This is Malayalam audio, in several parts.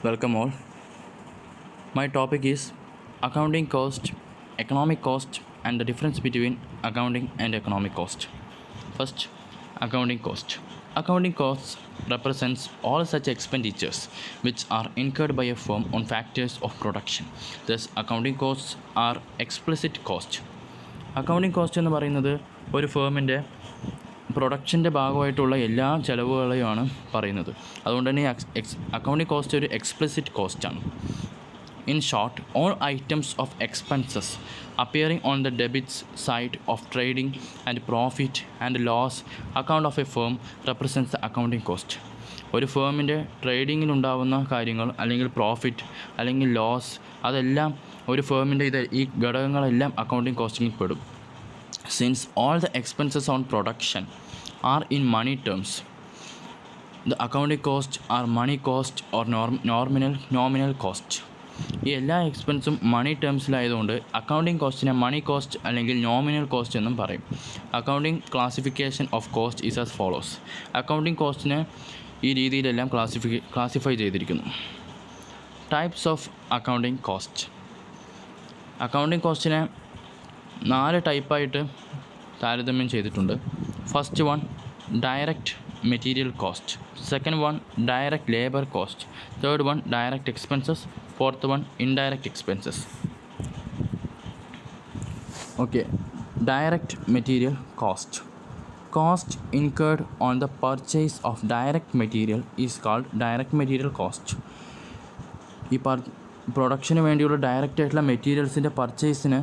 Welcome all. My topic is accounting cost, economic cost, and the difference between accounting and economic cost. First, accounting cost. Accounting costs represents all such expenditures which are incurred by a firm on factors of production. Thus, accounting costs are explicit cost. Accounting cost എന്ന് പറയുന്നത് ഒരു ഫേമിൻ്റെ പ്രൊഡക്ഷൻ്റെ ഭാഗമായിട്ടുള്ള എല്ലാ ചിലവുകളെയുമാണ് പറയുന്നത്. അതുകൊണ്ട് തന്നെ അക്കൗണ്ടിങ് കോസ്റ്റ് ഒരു explicit കോസ്റ്റാണ്. In short, all items of expenses appearing on the debits side of trading and profit and loss account of a firm represents the accounting cost. ഒരു ഫേമിൻ്റെ ട്രേഡിങ്ങിലുണ്ടാകുന്ന കാര്യങ്ങൾ അല്ലെങ്കിൽ പ്രോഫിറ്റ് അല്ലെങ്കിൽ ലോസ് അതെല്ലാം ഒരു ഫേമിൻ്റെ ഈ ഘടകങ്ങളെല്ലാം അക്കൗണ്ടിങ് കോസ്റ്റിങ്ങിൽ പെടും. Since all the expenses on production are in money terms, the accounting costs are money cost or nominal cost. ഈ എല്ലാ എക്സ്പെൻസും മണി ടേംസിലായതുകൊണ്ട് അക്കൗണ്ടിങ് കോസ്റ്റിനെ മണി കോസ്റ്റ് അല്ലെങ്കിൽ നോമിനൽ കോസ്റ്റ് എന്നും പറയും. Accounting classification of cost is as follows. Accounting കോസ്റ്റിനെ ഈ രീതിയിലെല്ലാം ക്ലാസിഫൈ ചെയ്തിരിക്കുന്നു. Types of accounting cost. Accounting കോസ്റ്റിനെ 4 ടൈപ്പായിട്ട് താരതമ്യം ചെയ്തിട്ടുണ്ട്. First one direct material cost, second one direct labour cost, third one direct expenses, fourth one indirect expenses. Okay, direct material cost. Cost incurred on the purchase of direct material is called direct material cost. ഈ പ്രൊഡക്ഷന് വേണ്ടിയുള്ള ഡയറക്റ്റ് ആയിട്ടുള്ള മെറ്റീരിയൽസിൻ്റെ പർച്ചേസിന്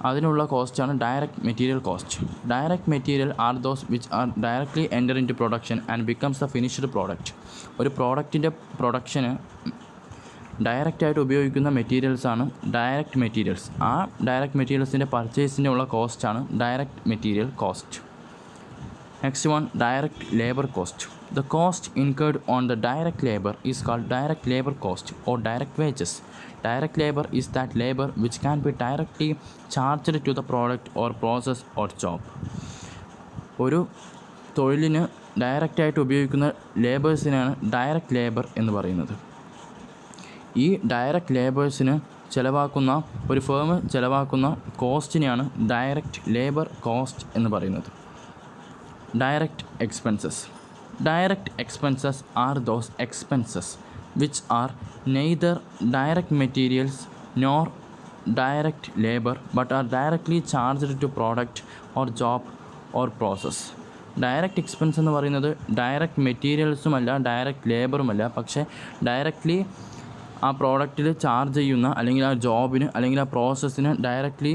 അതിനുള്ള കോസ്റ്റാണ് direct material cost. Direct material are those which are directly enter into production and becomes the finished product. ഒരു പ്രോഡക്റ്റിൻ്റെ പ്രൊഡക്ഷന് ഡയറക്റ്റായിട്ട് ഉപയോഗിക്കുന്ന മെറ്റീരിയൽസാണ് ഡയറക്റ്റ് മെറ്റീരിയൽസ്. ആ ഡയറക്റ്റ് മെറ്റീരിയൽസിൻ്റെ പർച്ചേസിനുള്ള കോസ്റ്റാണ് direct material cost. Next one direct labour cost. The cost incurred on the direct labor is called direct labor cost or direct wages. Direct labor is that labor which can be directly charged to the product or process or job. ഒരു തൊഴിലിന് ഡയറക്റ്റായിട്ട് ഉപയോഗിക്കുന്ന ലേബേഴ്സിനാണ് ഡയറക്റ്റ് ലേബർ എന്ന് പറയുന്നത്. ഈ ഡയറക്റ്റ് ലേബേഴ്സിന് ഒരു ഫേം ചിലവാക്കുന്ന കോസ്റ്റിനെയാണ് ഡയറക്റ്റ് ലേബർ കോസ്റ്റ് എന്ന് പറയുന്നത്. Direct expenses. Direct expenses are those expenses which are neither direct materials nor direct labor but are directly charged to product or job or process. Direct expense എന്ന് പറയുന്നത് ഡയറക്റ്റ് മെറ്റീരിയൽസുമല്ല ഡയറക്റ്റ് ലേബറുമല്ല, പക്ഷേ ഡയറക്റ്റ്ലി ആ പ്രോഡക്റ്റിൽ ചാർജ് ചെയ്യുന്ന അല്ലെങ്കിൽ ആ ജോബിന് അല്ലെങ്കിൽ ആ പ്രോസസ്സിന് ഡയറക്റ്റ്ലി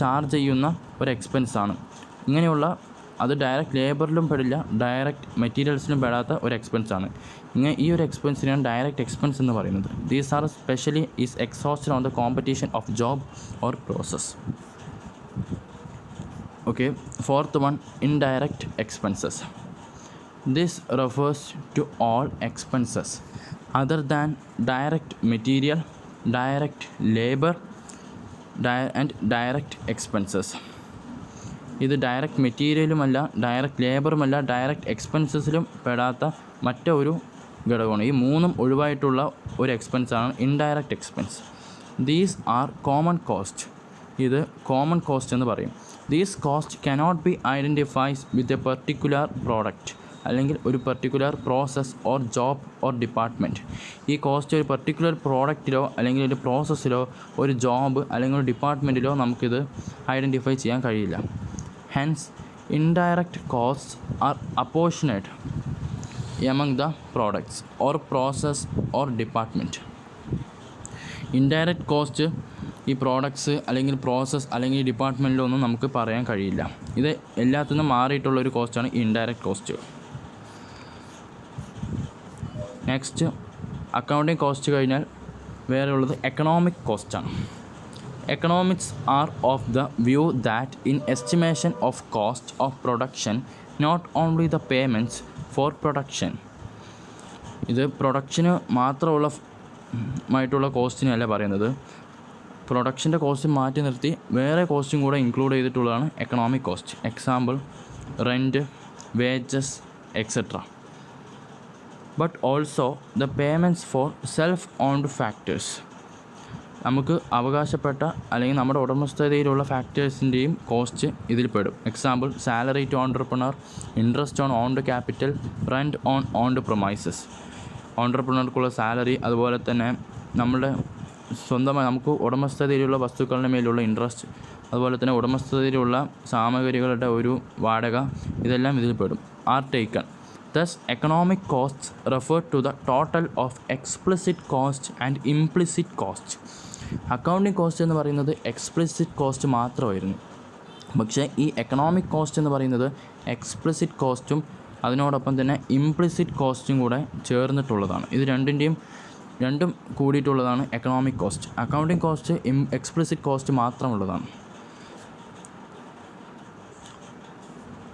ചാർജ് ചെയ്യുന്ന ഒരു എക്സ്പെൻസാണ്. ഇങ്ങനെയുള്ള അത് ഡയറക്റ്റ് ലേബറിലും പെടില്ല, ഡയറക്റ്റ് മെറ്റീരിയൽസിലും പെടാത്ത ഒരു എക്സ്പെൻസാണ്. ഈ ഒരു എക്സ്പെൻസിനാണ് ഡയറക്റ്റ് എക്സ്പെൻസ് എന്ന് പറയുന്നത്. These are specially is exhausted on the competition of job or process. Okay, fourth one indirect expenses. This refers to all expenses other than direct material, direct labour and direct expenses. ഇത് ഡയറക്റ്റ് മെറ്റീരിയലുമല്ല, ഡയറക്റ്റ് ലേബറുമല്ല, ഡയറക്റ്റ് എക്സ്പെൻസസിലും പെടാത്ത മറ്റൊരു ഘടകമാണ്. ഈ മൂന്നും ഒഴിവായിട്ടുള്ള ഒരു എക്സ്പെൻസാണ് indirect expense. These are common cost. ഇത് കോമൺ കോസ്റ്റ് എന്ന് പറയും. These cost cannot be identifies with a particular product അല്ലെങ്കിൽ ഒരു particular process or job or department. ഈ കോസ്റ്റ് ഒരു പെർട്ടിക്കുലർ പ്രോഡക്റ്റിലോ അല്ലെങ്കിൽ ഒരു പ്രോസസ്സിലോ ഒരു ജോബ് അല്ലെങ്കിൽ ഒരു ഡിപ്പാർട്ട്മെൻറ്റിലോ നമുക്കിത് ഐഡൻറ്റിഫൈ ചെയ്യാൻ കഴിയില്ല. Hence, indirect costs are apportioned among the products or process or department. Indirect cost ഈ പ്രോഡക്ട്സ് അല്ലെങ്കിൽ പ്രോസസ്സ് അല്ലെങ്കിൽ ഡിപ്പാർട്ട്മെൻറ്റിലൊന്നും നമുക്ക് പറയാൻ കഴിയില്ല. ഇത് എല്ലാത്തിനും മാറിയിട്ടുള്ളൊരു കോസ്റ്റാണ് indirect cost. Next, accounting cost കഴിഞ്ഞാൽ വേറെ ഉള്ളത് എക്കണോമിക് കോസ്റ്റാണ്. Economics are of the view that in estimation of cost of production, not only the payments for production. ഇത് പ്രൊഡക്ഷന് മാത്രമുള്ള കോസ്റ്റിനല്ല പറയുന്നത്. പ്രൊഡക്ഷൻ്റെ കോസ്റ്റ് മാറ്റി നിർത്തി വേറെ കോസ്റ്റും കൂടെ ഇൻക്ലൂഡ് ചെയ്തിട്ടുള്ളതാണ് economic cost. Example rent, wages, etcetera. but also the payments for self-owned factors. നമുക്ക് അവകാശപ്പെട്ട അല്ലെങ്കിൽ നമ്മുടെ ഉടമസ്ഥതയിലുള്ള ഫാക്ടേഴ്സിൻ്റെയും കോസ്റ്റ് ഇതിൽ പെടും. Example salary to entrepreneur, interest on owned capital, rent on owned premises. ഓൺട്രപ്രണർക്കുള്ള സാലറി, അതുപോലെ തന്നെ നമ്മുടെ സ്വന്തമായി നമുക്ക് ഉടമസ്ഥതയിലുള്ള വസ്തുക്കളുടെ മേലുള്ള ഇൻട്രസ്റ്റ്, അതുപോലെ തന്നെ ഉടമസ്ഥതയിലുള്ള സാമഗ്രികളുടെ ഒരു വാടക, ഇതെല്ലാം ഇതിൽ പെടും. Are taken. Thus, economic costs refer to the total of explicit cost and implicit cost. Accounting cost എന്ന് പറയുന്നത് എക്സ്പ്ലിസിറ്റ് കോസ്റ്റ് മാത്രമായിരുന്നു. പക്ഷേ ഈ എക്കണോമിക് കോസ്റ്റ് എന്ന് പറയുന്നത് എക്സ്പ്ലിസിറ്റ് കോസ്റ്റും അതിനോടൊപ്പം തന്നെ ഇംപ്ലിസിറ്റ് കോസ്റ്റും കൂടെ ചേർന്നിട്ടുള്ളതാണ്. ഇത് രണ്ടും കൂടിയിട്ടുള്ളതാണ് economic cost. Accounting cost explicit cost മാത്രമുള്ളതാണ്.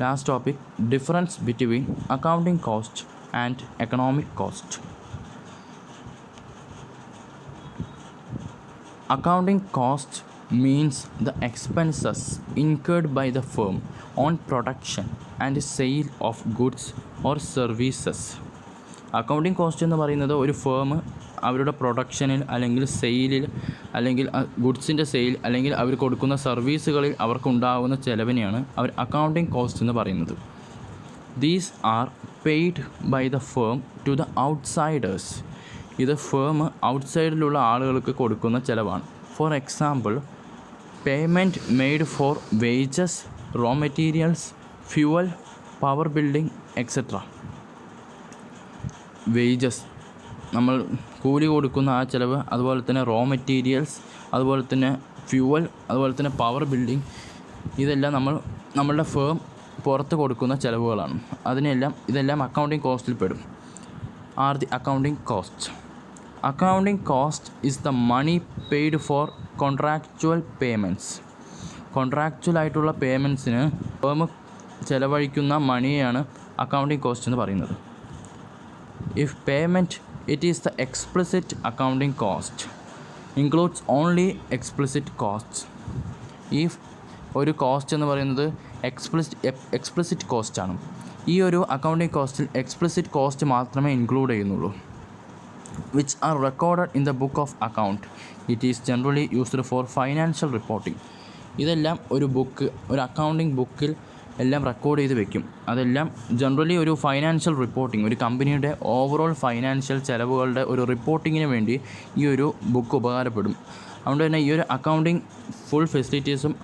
Last topic, difference between accounting cost and economic cost. Accounting cost means the expenses incurred by the firm on production and sale of goods or services. Accounting cost എന്ന് പറയുന്നത് ഒരു ഫേം അവരുടെ പ്രൊഡക്ഷനിൽ അല്ലെങ്കിൽ സെയിലിൽ അല്ലെങ്കിൽ ഗുഡ്സിൻ്റെ സെയിൽ അല്ലെങ്കിൽ അവർ കൊടുക്കുന്ന സർവീസുകളിൽ അവർക്കുണ്ടാകുന്ന ചിലവിനെയാണ് അവർ അക്കൗണ്ടിങ് കോസ്റ്റ് എന്ന് പറയുന്നത്. These are paid by the firm to the outsiders. ഇത് ഫേം ഔട്ട്സൈഡിലുള്ള ആളുകൾക്ക് കൊടുക്കുന്ന ചിലവാണ്. For example, payment made for wages, raw materials, fuel, power building etcetera. Wages, നമ്മൾ കൂലി കൊടുക്കുന്ന ആ ചിലവ്, അതുപോലെ തന്നെ റോ മെറ്റീരിയൽസ്, അതുപോലെ തന്നെ ഫ്യൂവൽ, അതുപോലെ തന്നെ പവർ ബിൽഡിംഗ്, ഇതെല്ലാം നമ്മളുടെ ഫേം പുറത്ത് കൊടുക്കുന്ന ചിലവുകളാണ്. ഇതെല്ലാം അക്കൗണ്ടിങ് കോസ്റ്റിൽ പെടും. Are the accounting cost. Accounting cost is the money paid for contractual payments. Contractual ആയിട്ടുള്ള പേയ്മെൻറ്റ്സിന് ഫേം ചിലവഴിക്കുന്ന മണിയെയാണ് അക്കൗണ്ടിങ് കോസ്റ്റ് എന്ന് പറയുന്നത്. If payment, it is the explicit accounting cost, includes only explicit costs. If ഒരു കോസ്റ്റ് എന്ന് പറയുന്നത് എക്സ്പ്ലിസിറ്റ് കോസ്റ്റാണ്, ഈ ഒരു അക്കൗണ്ടിങ് കോസ്റ്റിൽ എക്സ്പ്ലിസിറ്റ് കോസ്റ്റ് മാത്രമേ ഇൻക്ലൂഡ് ചെയ്യുന്നുള്ളൂ. Which are recorded in the book of account. It is generally used for financial reporting. ഇതെല്ലാം ഒരു അക്കൗണ്ടിങ് ബുക്കിൽ എല്ലാം റെക്കോർഡ് ചെയ്ത് വെക്കും. അതെല്ലാം ജനറലി ഒരു ഫൈനാൻഷ്യൽ റിപ്പോർട്ടിംഗ്, ഒരു കമ്പനിയുടെ ഓവറോൾ ഫൈനാൻഷ്യൽ ചിലവുകളുടെ ഒരു റിപ്പോർട്ടിങ്ങിന് വേണ്ടി ഈ ഒരു ബുക്ക് ഉപകാരപ്പെടും. അതുകൊണ്ട് തന്നെ ഈ ഒരു അക്കൗണ്ടിങ് ഫുൾ ഫെസിലിറ്റീസും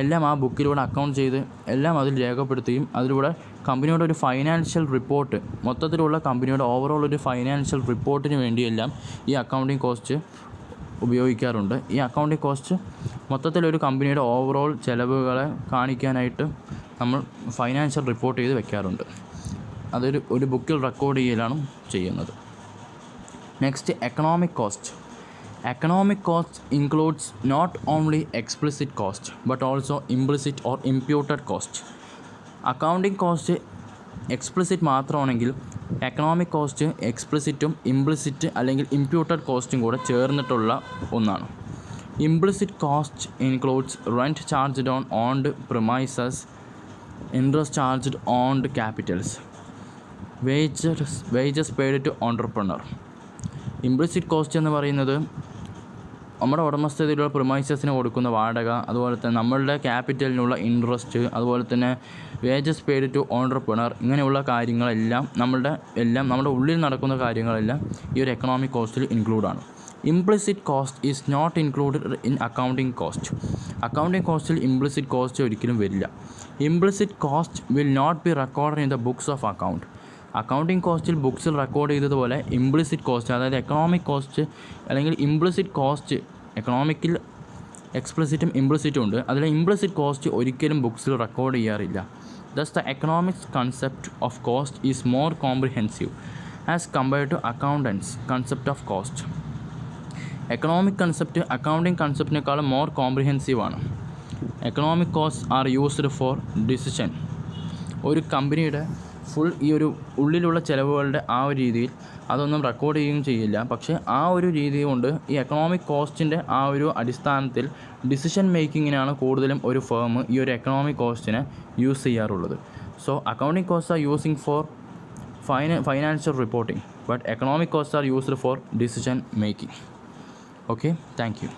എല്ലാം ആ ബുക്കിലൂടെ അക്കൗണ്ട് ചെയ്ത് എല്ലാം അതിൽ രേഖപ്പെടുത്തുകയും അതിലൂടെ കമ്പനിയുടെ ഒരു ഫൈനാൻഷ്യൽ റിപ്പോർട്ട്, മൊത്തത്തിലുള്ള കമ്പനിയുടെ ഓവറോൾ ഒരു ഫൈനാൻഷ്യൽ റിപ്പോർട്ടിന് വേണ്ടിയെല്ലാം ഈ അക്കൗണ്ടിങ് കോസ്റ്റ് ഉപയോഗിക്കാറുണ്ട്. ഈ അക്കൗണ്ടിങ് കോസ്റ്റ് മൊത്തത്തിലൊരു കമ്പനിയുടെ ഓവറോൾ ചിലവുകളെ കാണിക്കാനായിട്ട് നമ്മൾ ഫൈനാൻഷ്യൽ റിപ്പോർട്ട് ചെയ്ത് വെക്കാറുണ്ട്. ഒരു ബുക്കിൽ റെക്കോർഡ് ചെയ്യലാണ് ചെയ്യുന്നത്. Next, economic cost. Economic cost includes not only explicit cost but also implicit or imputed cost. Accounting cost explicit മാത്രമാണെങ്കിൽ എക്കണോമിക് കോസ്റ്റ് എക്സ്പ്ലിസിറ്റും ഇംപ്ലിസിറ്റ് അല്ലെങ്കിൽ ഇംപ്യൂട്ടഡ് കോസ്റ്റും കൂടെ ചേർന്നിട്ടുള്ള ഒന്നാണ്. Implicit cost includes rent charged on owned premises, interest charged owned capitals, wages paid to entrepreneur. Implicit cost എന്ന് പറയുന്നത് നമ്മുടെ ഉടമസ്ഥതയിലുള്ള പ്രിമൈസസിന് കൊടുക്കുന്ന വാടക, അതുപോലെ തന്നെ നമ്മളുടെ ക്യാപിറ്റലിനുള്ള ഇൻട്രസ്റ്റ്, അതുപോലെ തന്നെ വേജസ് പെയ്ഡ് ടു ഓൺട്രപ്രണർ, ഇങ്ങനെയുള്ള കാര്യങ്ങളെല്ലാം നമ്മുടെ ഉള്ളിൽ നടക്കുന്ന കാര്യങ്ങളെല്ലാം ഈ ഒരു എക്കണോമിക് കോസ്റ്റിൽ ഇൻക്ലൂഡാണ്. Implicit cost is not included in accounting cost. Accounting കോസ്റ്റിൽ ഇംപ്ലിസിറ്റ് കോസ്റ്റ് ഒരിക്കലും വരില്ല. Implicit cost will not be record in the books of account. Accounting കോസ്റ്റിൽ ബുക്സിൽ റെക്കോർഡ് ചെയ്തതുപോലെ ഇംപ്ലിസിറ്റ് കോസ്റ്റ്, അതായത് എക്കണോമിക് കോസ്റ്റ് അല്ലെങ്കിൽ ഇംപ്ലിസിറ്റ് കോസ്റ്റ്, എക്കണോമിക്കിൽ എക്സ്പ്ലിസിറ്റും ഇംപ്ലിസിറ്റും ഉണ്ട്, അതിൽ ഇംപ്ലിസിറ്റ് കോസ്റ്റ് ഒരിക്കലും ബുക്സിൽ റെക്കോർഡ് ചെയ്യാറില്ല. Thus the economics concept of cost is more comprehensive as compared to accountants concept of cost. Economic concept accounting കൺസെപ്റ്റിനേക്കാളും മോർ കോംപ്രിഹെൻസീവ് ആണ്. Economic cost are used for decision. ഒരു കമ്പനിയുടെ ഫുൾ ഈ ഒരു ഉള്ളിലുള്ള ചിലവുകളുടെ ആ ഒരു രീതിയിൽ അതൊന്നും റെക്കോർഡ് ചെയ്യുകയും ചെയ്യില്ല. പക്ഷേ ആ ഒരു രീതി കൊണ്ട് ഈ എക്കണോമിക് കോസ്റ്റിൻ്റെ ആ ഒരു അടിസ്ഥാനത്തിൽ ഡിസിഷൻ മേക്കിങ്ങിനാണ് കൂടുതലും ഒരു ഫേം ഈ ഒരു എക്കണോമിക് കോസ്റ്റിനെ യൂസ് ചെയ്യാറുള്ളത്. So accounting cost are using four financial reporting. but economic costs are used for decision making. Okay, thank you.